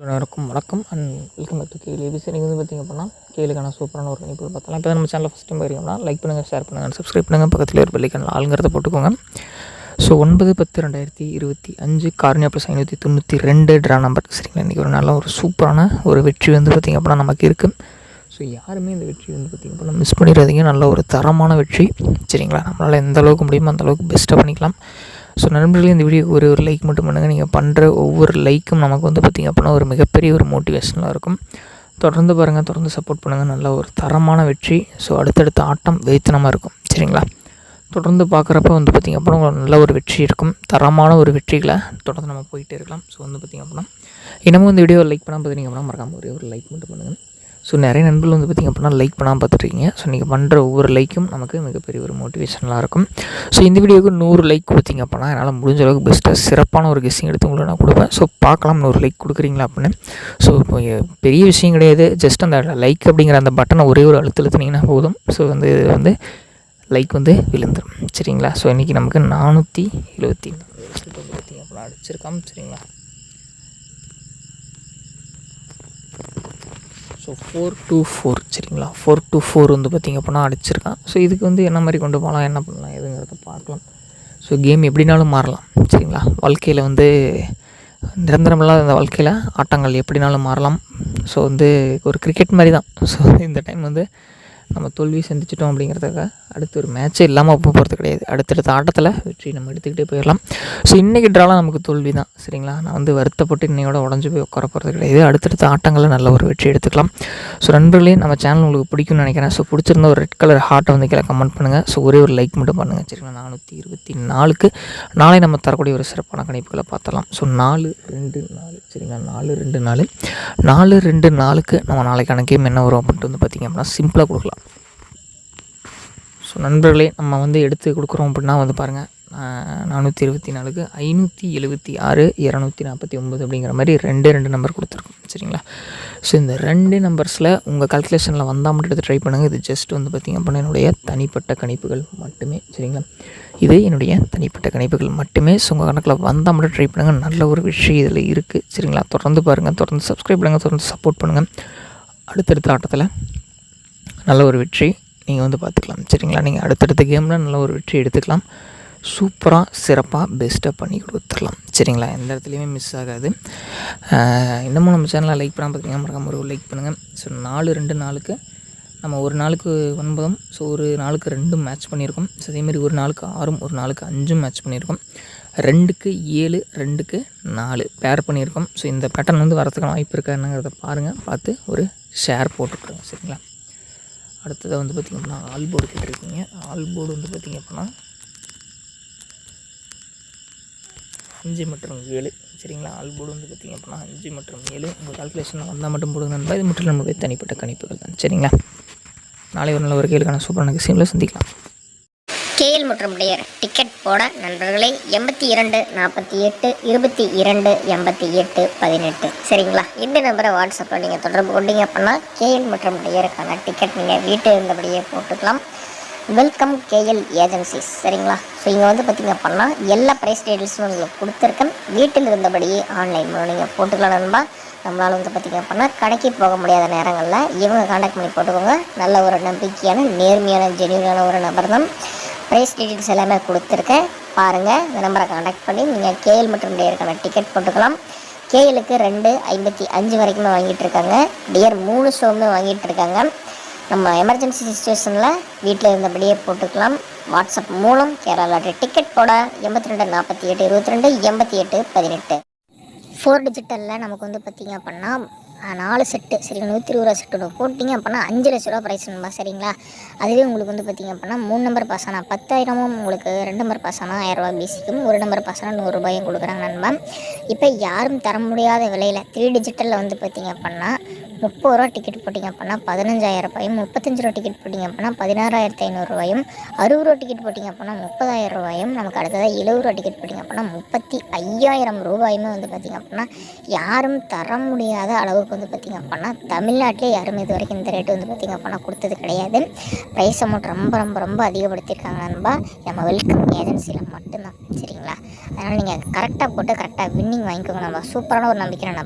எல்லாருக்கும் வணக்கம் and welcome back to KL ABC. நீங்கள் வந்து பார்த்திங்க அப்படின்னா கேளுக்கான சூப்பரான ஒரு கணிப்பு பார்த்தலாம். இப்போ நம்ம சேனலில் ஃபஸ்ட் டைம் போயிருக்கோம்னா லைக் பண்ணுங்கள், ஷேர் பண்ணுங்கள், சப்ஸ்கிரைப் பண்ணுங்கள், பக்கத்தில் ஒரு பெல்லைக்கான ஆளுங்கிறத போட்டுக்கோங்க. So 9/10/2025 cornea plus 592 draw number. சரிங்களா, இன்றைக்கி ஒரு நல்ல ஒரு சூப்பரான ஒரு வெற்றி வந்து பார்த்திங்க அப்படின்னா நமக்கு இருக்குது. ஸோ யாருமே இந்த வெற்றி வந்து பார்த்திங்க அப்படின்னா மிஸ் பண்ணிடாதீங்க. நல்ல ஒரு தரமான வெற்றி. சரிங்களா, நம்மளால் எந்த அளவுக்கு முடியுமோ அந்த அளவுக்கு பெஸ்ட்டாக பண்ணிக்கலாம். ஸோ நண்பர்களே, இந்த வீடியோக்கு ஒரு லைக் மட்டும் பண்ணுங்கள். நீங்கள் பண்ணுற ஒவ்வொரு லைக்கும் நமக்கு வந்து பார்த்திங்க அப்படின்னா ஒரு மிகப்பெரிய ஒரு மோட்டிவேஷனாக இருக்கும். தொடர்ந்து பாருங்கள், தொடர்ந்து சப்போர்ட் பண்ணுங்கள். நல்ல ஒரு தரமான வெற்றி. ஸோ அடுத்தடுத்த ஆட்டம் வெயித்தனமாக இருக்கும். சரிங்களா, தொடர்ந்து பார்க்குறப்ப வந்து பார்த்திங்க அப்படின்னா நல்ல ஒரு வெற்றி இருக்கும். தரமான ஒரு வெற்றிகளை தொடர்ந்து நம்ம போயிட்டே இருக்கலாம். ஸோ வந்து பார்த்திங்க அப்படின்னா இன்னமும் இந்த வீடியோ லைக் பண்ணால் பார்த்திங்க அப்படின்னா மறக்காமல் ஒரு லைக் மட்டும் பண்ணுங்கள். ஸோ நிறைய நண்பர்கள் வந்து பார்த்திங்க அப்படின்னா லைக் பண்ணாமல் பார்த்துட்ருக்கீங்க. ஸோ நீங்கள் பண்ணுற ஒவ்வொரு லைக்கும் நமக்கு மிகப்பெரிய ஒரு மோட்டிவேஷனலாக இருக்கும். ஸோ இந்த வீடியோவுக்கு 100 லைக் கொடுத்திங்க அப்படின்னா என்னால் முடிஞ்ச அளவுக்கு பெஸ்ட்டாக சிறப்பான ஒரு கெஸ்ஸிங் எடுத்து உங்களுக்கு நான் கொடுப்பேன். ஸோ பார்க்கலாம் 100 லைக் கொடுக்குறீங்களா அப்படின்னு. ஸோ இப்போ பெரிய விஷயம் கிடையாது. ஜஸ்ட் அந்த லைக் அப்படிங்கிற அந்த பட்டனை ஒரே ஒரு அழுத்தினீங்கன்னா போதும். ஸோ வந்து இது வந்து லைக் வந்து விழுந்துடும். சரிங்களா, ஸோ இன்றைக்கி நமக்கு 474 பார்த்திங்க அப்படின்னா அடிச்சிருக்காம். சரிங்களா, ஸோ 424. சரிங்களா, 424 வந்து பார்த்திங்க அப்படின்னா அடிச்சிருக்கான். ஸோ இதுக்கு வந்து என்ன மாதிரி கொண்டு போகலாம், என்ன பண்ணலாம், எதுங்கிறத பார்க்கலாம். ஸோ கேம் எப்படினாலும் மாறலாம். சரிங்களா, வாழ்க்கையில் வந்து நிரந்தரமில்லாத இந்த வாழ்க்கையில் ஆட்டங்கள் எப்படினாலும் மாறலாம். ஸோ வந்து ஒரு கிரிக்கெட் மாதிரி தான். ஸோ இந்த டைம் வந்து நம்ம தோல்வி சந்திச்சிட்டோம் அப்படிங்கிறதுக்காக அடுத்து ஒரு மேட்ச்சே இல்லாமல் போகிறது கிடையாது. அடுத்தடுத்த ஆட்டத்தில் வெற்றி நம்ம எடுத்துக்கிட்டே போயிடலாம். ஸோ இன்றைக்கி ட்ராலாம் நமக்கு தோல்வி தான். சரிங்களா, நான் வந்து வருத்தப்பட்டு இன்னையோட உடஞ்சி போய் உட்கார போகிறது கிடையாது. அடுத்தடுத்த ஆட்டங்களில் நல்ல ஒரு வெற்றி எடுத்துக்கலாம். ஸோ நண்பர்களே, நம்ம சேனல் உங்களுக்கு பிடிக்கும்னு நினைக்கிறேன். ஸோ பிடிச்சிருந்த ஒரு ரெட் கலர் ஹார்ட்டை வந்து கீழே கமெண்ட் பண்ணுங்கள். ஸோ ஒரே ஒரு லைக் மட்டும் பண்ணுங்கள். சரிங்களா, 424க்கு நாளை நம்ம தரக்கூடிய ஒரு சிறப்பான கணிப்புகளை பார்த்துடலாம். ஸோ 4-2-4. சரிங்களா, 4-2-4. 4-2-4க்கு நம்ம நாளைக்கான கேம் என்ன வரும் அப்படின்ட்டு வந்து பார்த்திங்க அப்படின்னா சிம்பிளாக கொடுக்கலாம். ஸோ நண்பர்களே, நம்ம வந்து எடுத்து கொடுக்குறோம் அப்படின்னா வந்து பாருங்கள், 424க்கு 576 249 அப்படிங்கிற மாதிரி 2 நம்பர் கொடுத்துருக்கோம். சரிங்களா, ஸோ இந்த 2 நம்பர்ஸில் உங்கள் கால்குலேஷனில் வந்தால் மட்டும் எடுத்து ட்ரை பண்ணுங்கள். இது ஜஸ்ட் வந்து பார்த்திங்க அப்படின்னா என்னுடைய தனிப்பட்ட கணிப்புகள் மட்டுமே. சரிங்களா, இது என்னுடைய தனிப்பட்ட கணிப்புகள் மட்டுமே. ஸோ உங்கள் கணக்கில் வந்தால் மட்டும் ட்ரை பண்ணுங்கள். நல்ல ஒரு விஷயம் இதில் இருக்குது. சரிங்களா, தொடர்ந்து பாருங்கள், தொடர்ந்து சப்ஸ்கிரைப் பண்ணுங்கள், தொடர்ந்து சப்போர்ட் பண்ணுங்கள். அடுத்தடுத்த ஆட்டத்தில் நல்ல ஒரு வெற்றி நீங்கள் வந்து பார்த்துக்கலாம். சரிங்களா, நீங்கள் அடுத்தடுத்த கேமில் நல்ல ஒரு வெற்றி எடுத்துக்கலாம். சூப்பராக சிறப்பாக பெஸ்ட்டாக பண்ணி கொடுத்துடலாம். சரிங்களா, எந்த இடத்துலையுமே மிஸ் ஆகாது. இன்னமும் நம்ம சேனலில் லைக் பண்ணால் பார்த்தீங்கன்னா மறக்காம ஒரு லைக் பண்ணுங்கள். ஸோ 4-2-4க்கு நம்ம ஒரு நாளுக்கு 9, ஸோ ஒரு நாளுக்கு 2 மேட்ச் பண்ணியிருக்கோம். ஸோ அதேமாதிரி ஒரு நாளுக்கு 6, ஒரு நாளுக்கு 5 மேட்ச் பண்ணியிருக்கோம். 2க்கு 7, 2க்கு 4 பேர் பண்ணியிருக்கோம். ஸோ இந்த பேட்டர்ன் வந்து வரதுக்கான வாய்ப்பு இருக்கா என்னங்கிறத பாருங்கள், பார்த்து ஒரு ஷேர் போட்டுக்கிறோம். சரிங்களா, அடுத்ததாக வந்து பார்த்திங்க அப்படின்னா ஆல் போர்டு கேட்டிருக்கீங்க. ஆல் போர்டு வந்து பார்த்திங்க அப்படின்னா 5 மற்றும் 7. சரிங்களா, ஆல் போர்டு வந்து பார்த்திங்க அப்படின்னா 5 மற்றும் 7 உங்கள் கால்குலேஷனில் வந்தால் மட்டும் போடுங்க நண்பா. இது மட்டும் நம்மளுடைய தனிப்பட்ட கணிப்புகள் தான். சரிங்களா, நாளை ஒரு நல்ல ஒரு கேளுக்கான சூப்பரான விஷயங்களை சந்திக்கலாம். கேஎல் மற்றும் டியர் டிக்கெட் போட நண்பர்களை 82 48 22 88 18. சரிங்களா, இந்த நம்பரை வாட்ஸ்அப்பில் நீங்கள் தொடர்பு கொண்டீங்க அப்படின்னா கேஎல் மற்றும் டியருக்கான டிக்கெட் நீங்கள் வீட்டில் இருந்தபடியே போட்டுக்கலாம். Welcome KL agencies. சரிங்களா, ஸோ இங்கே வந்து பார்த்திங்க அப்படின்னா எல்லா ப்ரைஸ் டீட்டெயில்ஸும் உங்களுக்கு கொடுத்துருக்கேன். வீட்டில் இருந்தபடியே ஆன்லைன் மூலம் நீங்கள் போட்டுக்கலாம் நண்பா. நம்மளால் வந்து பார்த்திங்க அப்படின்னா கடைக்கு போக முடியாத நேரங்களில் இவங்க கான்டாக்ட் பண்ணி போட்டுக்கோங்க. நல்ல ஒரு நம்பிக்கையான நேர்மையான ஜென்யூனான ஒரு நபர் தான். ப்ரைஸ் டீட்டெயில்ஸ் எல்லாமே கொடுத்துருக்கேன், பாருங்கள். இந்த நம்பரை கான்டாக்ட் பண்ணி நீங்கள் கேஎல் மற்றும் டியருக்கான டிக்கெட் போட்டுக்கலாம். கேஎலுக்கு 2.55 வரைக்குமே வாங்கிட்டு இருக்காங்க. டியர் 3 ஷோவுமே வாங்கிட்டு இருக்காங்க. நம்ம எமர்ஜென்சி சுச்சுவேஷனில் வீட்டில் இருந்தபடியே போட்டுக்கலாம். வாட்ஸ்அப் மூலம் கேரளா டிக்கெட் போட 82 48 22 88 18. 4 டிஜிட்டலில் நமக்கு வந்து பார்த்திங்க அப்படின்னா 4 செட்டு. சரிங்களா, 120 செட்டு போட்டிங்க அப்படின்னா 5 லட்ச ரூபா ப்ரைஸ் நம்பா. சரிங்களா, அதுவே உங்களுக்கு வந்து பார்த்திங்க அப்படின்னா 3 நம்பர் பாஸ் ஆனால் 10,000, உங்களுக்கு 2 நம்பர் பாஸ் ஆனால் 1000 ரூபா பிசிக்கும், 1 நம்பர் பாஸ் ஆனால் 100 ரூபாயும் கொடுக்குறாங்க நண்பா. இப்போ யாரும் தர முடியாத விலையில் 3 டிஜிட்டலில் வந்து பார்த்திங்க அப்படின்னா 30 ரூபா டிக்கெட் போட்டிங்க அப்படின்னா 15,000 ரூபாயும், 35 ரூபா டிக்கெட் போட்டிங்க அப்படின்னா 16,500 ரூபாயும், 60 ரூபா டிக்கெட் போட்டிங்க அப்படின்னா 30,000 ரூபாயும், நமக்கு அடுத்ததாக 70 ரூபா டிக்கெட் போட்டிங்க அப்படின்னா 35,000 ரூபாயுமே வந்து பார்த்திங்க அப்படின்னா யாரும் தர முடியாத அளவுக்கு வந்து பார்த்திங்க அப்படின்னா தமிழ்நாட்டிலே யாரும் இது வரைக்கும் இந்த ரேட்டு வந்து பார்த்திங்க அப்படின்னா கொடுத்தது கிடையாது. ப்ரைஸ் அமௌண்ட் ரொம்ப ரொம்ப ரொம்ப அதிகப்படுத்தியிருக்காங்க நண்பா, நம்ம வெல்கம் ஏஜென்சியில் மட்டும்தான். சரிங்களா, அதனால் நீங்கள் கரெக்டாக போட்டு கரெக்டாக வின்னிங் வாங்கிக்கோங்க நண்பா. சூப்பரான ஒரு நம்பிக்கை நண்பா.